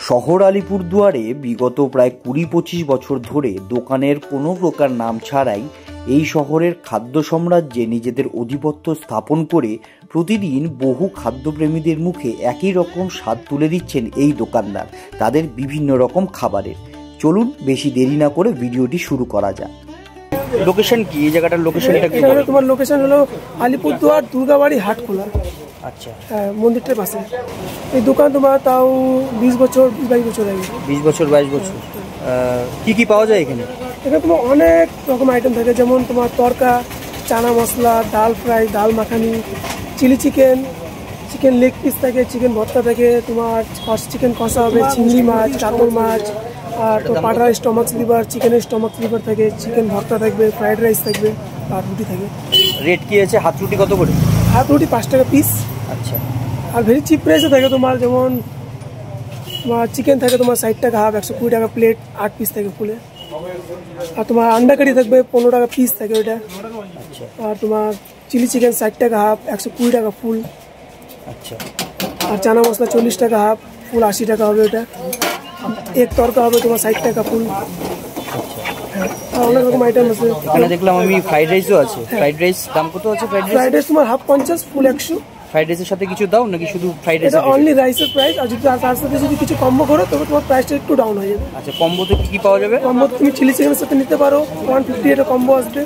শহর আলিপুরদুয়ারে বিগত প্রায় ২০-২৫ বছর ধরে দোকানের কোনো প্রকার নাম ছাড়াই এই শহরের খাদ্য সাম্রাজ্যে নিজেদের আধিপত্য স্থাপন করে প্রতিদিন বহু খাদ্যপ্রেমীদের মুখে একই রকম স্বাদ তুলে দিচ্ছেন এই দোকানদার তাদের বিভিন্ন রকম খাবারের। চলুন বেশি দেরি না করে ভিডিওটি শুরু করা যাক। লোকেশন কি এই জায়গাটার লোকেশনটা কি? তোমার লোকেশন হলো আলিপুরদুয়ার দুর্গাবাড়ি হাটখোলা। আচ্ছা, হ্যাঁ, মন্দিরটার পাশে এই দোকান। তোমার তাও 20 বছর 22 বছর আগে। 20 বছর 22 বছর। কি কি পাওয়া যায় এখানে? এখানে তোমার অনেক রকম আইটেম থাকে, যেমন তোমার তরকা, chana masala, dal fry, dal makhani, chilli chicken, chicken leg piece থাকে, চিকেন ভর্তা থাকে, তোমার চিকেন কষা হবে, চিংড়ি মাছ, কাতল মাছ, আর তো পাটার স্টমাক লিভার, চিকেনের স্টমাক লিভার থাকে, চিকেন ভর্তা থাকবে, ফ্রাইড রাইস থাকবে, আর রুটি থাকে। রেট কি আছে? হাত রুটি কত করে? হাত রুটি 5 টাকা পিস। আচ্ছা, আর ভেরি চিপ প্রাইসে থাকে তোমার, যেমন তোমার চিকেন থাকে তোমার 60 টাকা হাফ, 120 টাকা প্লেট, 8 পিস থাকে ফুলে। আর তোমার আন্ডা কারি থাকবে 15 টাকা পিস থাকে ওইটা। আচ্ছা, আর তোমার চিলি চিকেন 60 টাকা হাফ, 120 টাকা ফুল। আচ্ছা, আর চানা মশলা 40 টাকা হাফ, ফুল 80 টাকা হবে ওটা। এক তরকা হবে তোমার 60 টাকা ফুল। অনেক রকম আইটেম আছে। এখানে দেখলাম আমি ফ্রাইড রাইসও আছে। ফ্রাইড রাইস দাম কত আছে? ফ্রাইড রাইস তোমার হাফ 50, ফুল 100। ফ্রাইড রাইসের সাথে কিছু দাও নাকি শুধু ফ্রাইড রাইস? এটা অনলি রাইসের প্রাইস, আর যদি তার সাথে যদি কিছু কম্বো করো তবে তোমার প্রাইসটা একটু ডাউন হয়ে যাবে। আচ্ছা, কম্বোতে কি কি পাওয়া যাবে? কম্বোতে তুমি চিলি চিকেনের সাথে নিতে পারো, 150 এটা কম্বো আসবে।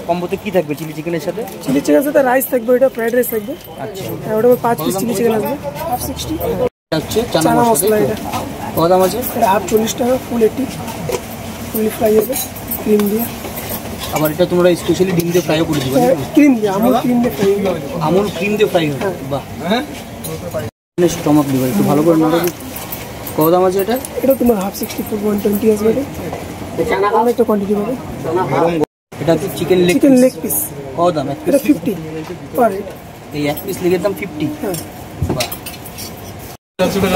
কম্বোতে কি থাকবে চিলি চিকেনের সাথে? চিলি চিকেনের সাথে রাইস থাকবে, এটা ফ্রাইড রাইস থাকবে। আচ্ছা, ওটা 5 পিস চিলি চিকেন আসবে, হাফ 60। হচ্ছে চানা মশলা, এটা কত দাম আছে? এটা হাফ 40 টাকা, ফুল 80, ফুলি ফ্রাই হবে ক্রিম দিয়ে। আবার এটা তোমরা স্পেশালি ডিম দিয়ে ফ্রাইও করে দিবে? ক্রিম দিয়ে, আমুল ক্রিম দিয়ে ফ্রাই হবে। আমুল ক্রিম দিয়ে ফ্রাই হবে? বাহ, স্টমাক লিভার একটু ভালো করে নাড়া। কত দাম আছে এটা? এটা তোমার হাফ 60, ফুল 120 আসবে। এটা অনেকটা কোয়ান্টিটি হবে। এটা কি চিকেন লেগ পিস? কত দাম? এটা 50 পার হেড। এই এক পিস লেগের দাম 50? হ্যাঁ। বাহ।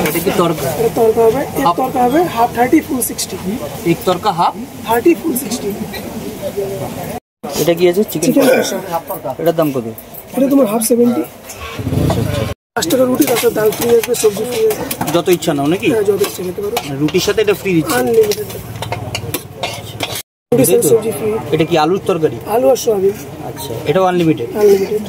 এটা কি তরকা? এটা তরকা হবে, এক তরকা হবে হাফ 30, ফুল 60। এক তরকা হাফ 30, ফুল 60। এটা কি আছে? চিকেন কষা। এটার দাম কত? এটা তোমার হাফ 70। 5 টাকা রুটি, তারপর ডাল ফ্রি আসবে, সবজি ফ্রি আসবে। যত ইচ্ছা নাও নাকি? হ্যাঁ, যত ইচ্ছা খেতে পারো। রুটির সাথে এটা ফ্রি দিচ্ছে? আনলিমিটেড। সবজি ফ্রি। এটা কি আলুর তরকারি? আলু আর সয়াবিন। আচ্ছা, এটাও আনলিমিটেড? আনলিমিটেড।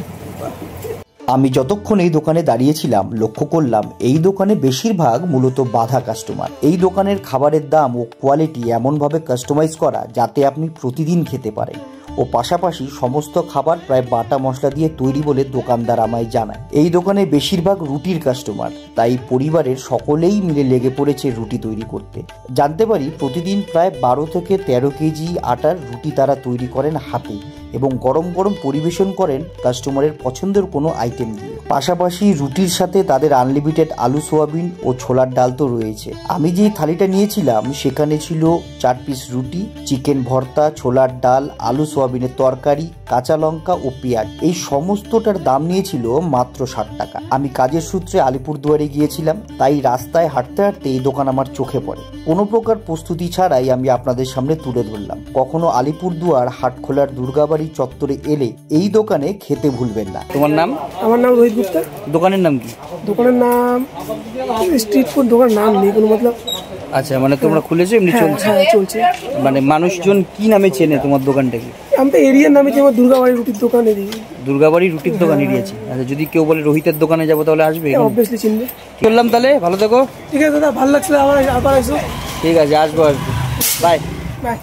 আমি যতক্ষণ এই দোকানে দাঁড়িয়েছিলাম লক্ষ্য করলাম এই দোকানে বেশিরভাগ মূলত বাঁধা কাস্টমার। এই দোকানের খাবারের দাম ও কোয়ালিটি এমনভাবে কাস্টমাইজ করা যাতে আপনি প্রতিদিন খেতে পারেন, ও পাশাপাশি সমস্ত খাবার প্রায় বাটা মশলা দিয়ে তৈরি বলে দোকানদার আমায় জানায়। এই দোকানে বেশিরভাগ রুটির কাস্টমার, তাই পরিবারের সকলেই মিলে লেগে পড়েছে রুটি তৈরি করতে। জানতে পারি প্রতিদিন প্রায় 12 থেকে 13 কেজি আটার রুটি তারা তৈরি করেন হাতে, এবং গরম গরম পরিবেশন করেন কাস্টমারের পছন্দের কোনো আইটেম দিয়ে। পাশাপাশি রুটির সাথে তাদের আনলিমিটেড আলু সোয়াবিন ও ছোলার ডাল তো রয়েছে। আমি যে থালিটা নিয়েছিলাম সেখানে ছিল 4 পিস রুটি, চিকেন ভর্তা, ছোলার ডাল, আলু সোয়াবিনের তরকারি, কাঁচা লঙ্কা ও পেঁয়াজ। এই সমস্তটার দাম নিয়েছিল মাত্র 60 টাকা। আমি কাজের সূত্রে আলিপুরদুয়ারে গিয়েছিলাম, তাই রাস্তায় হাঁটতে হাঁটতে এই দোকান আমার চোখে পড়ে। কোনো প্রকার প্রস্তুতি ছাড়াই আমি আপনাদের সামনে তুলে ধরলাম। কখনো আলিপুরদুয়ার হাটখোলার দুর্গাবাড়ি চত্বরে এলে এই দোকানে খেতে ভুলবেন না। তোমার নাম? আমার নাম রোহিত গুপ্তা। দোকানের নাম কি? দোকানের নাম স্ট্রিট ফুড, দোকানের নাম নেই কোনো মতলব। আচ্ছা, মানে তোমরা খুলেছো এমনি? চলছে? হ্যাঁ, চলছে। মানে মানুষজন কি নামে চেনে তোমার দোকানটাকে? আমি তো এরিয়ার নামে যে আমার দুর্গাবাড়ি রুটির দোকান এরিয়া। দুর্গাবাড়ি রুটির দোকান এরিয়াছে। আচ্ছা, যদি কেউ বলে রোহিতের দোকানে যাবো তাহলে আসবে? অবভিয়াসলি চিনবে। বললাম তাহলে ভালো থাকো। ঠিক আছে দাদা, ভালো লাগছে, আবার আসো। ঠিক আছে, আসবো। বাই। বাই।